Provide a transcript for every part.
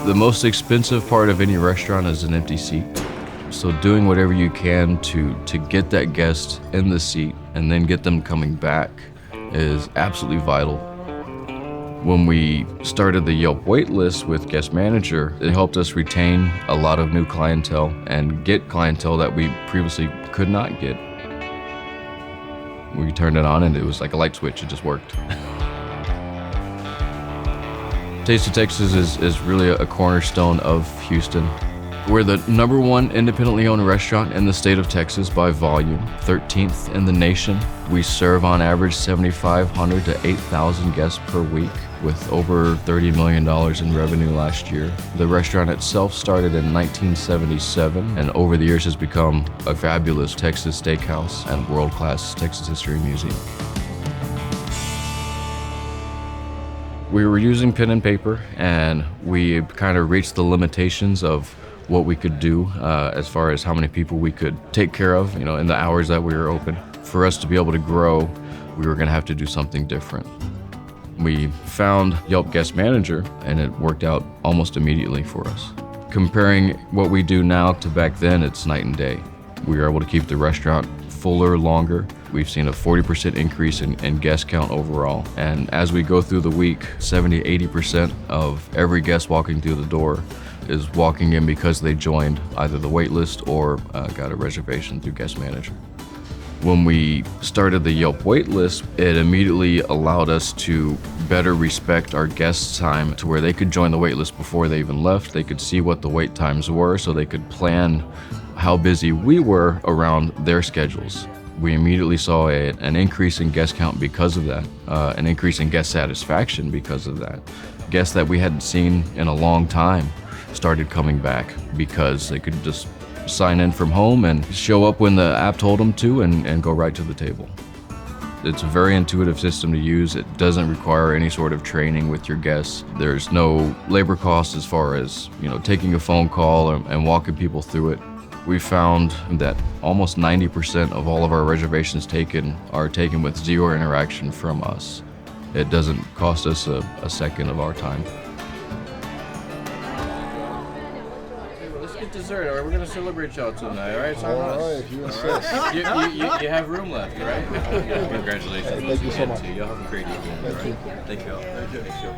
The most expensive part of any restaurant is an empty seat. So doing whatever you can to get that guest in the seat and then get them coming back is absolutely vital. When we started the Yelp waitlist with Guest Manager, it helped us retain a lot of new clientele and get clientele that we previously could not get. We turned it on and it was like a light switch, it just worked. Taste of Texas is really a cornerstone of Houston. We're the #1 independently owned restaurant in the state of Texas by volume, 13th in the nation. We serve on average 7,500 to 8,000 guests per week with over $30 million in revenue last year. The restaurant itself started in 1977 and over the years has become a fabulous Texas steakhouse and world-class Texas history museum. We were using pen and paper and we kind of reached the limitations of what we could do as far as how many people we could take care of, in the hours that we were open. For us to be able to grow, we were gonna have to do something different. We found Yelp Guest Manager and it worked out almost immediately for us. Comparing what we do now to back then, it's night and day. We were able to keep the restaurant fuller longer. We've seen a 40% increase in guest count overall. And as we go through the week, 70–80% of every guest walking through the door is walking in because they joined either the wait list or got a reservation through Guest Manager. When we started the Yelp wait list, it immediately allowed us to better respect our guests' time to where they could join the wait list before they even left. They could see what the wait times were so they could plan how busy we were around their schedules. We immediately saw an increase in guest count because of that, an increase in guest satisfaction because of that. Guests that we hadn't seen in a long time started coming back because they could just sign in from home and show up when the app told them to and go right to the table. It's a very intuitive system to use. It doesn't require any sort of training with your guests. There's no labor cost as far as taking a phone call and walking people through it. We found that almost 90% of all of our reservations are taken with zero interaction from us. It doesn't cost us a second of our time. Dessert, or we're gonna celebrate y'all tonight, all right? All right, you insist. You have room left, right? Congratulations. Thank you so much. Y'all have a great evening. Thank you. Thank you.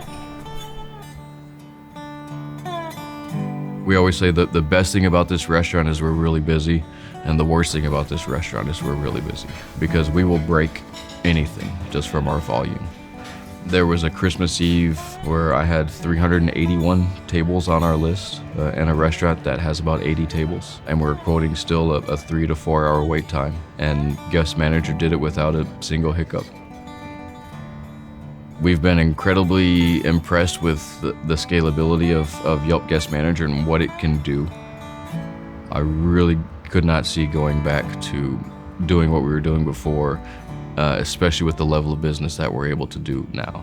We always say that the best thing about this restaurant is we're really busy, and the worst thing about this restaurant is we're really busy because we will break anything just from our volume. There was a Christmas Eve where I had 381 tables on our list in a restaurant that has about 80 tables, and we're quoting still a 3 to 4 hour wait time, and Guest Manager did it without a single hiccup. We've been incredibly impressed with the scalability of Yelp Guest Manager and what it can do. I really could not see going back to doing what we were doing before, especially with the level of business that we're able to do now.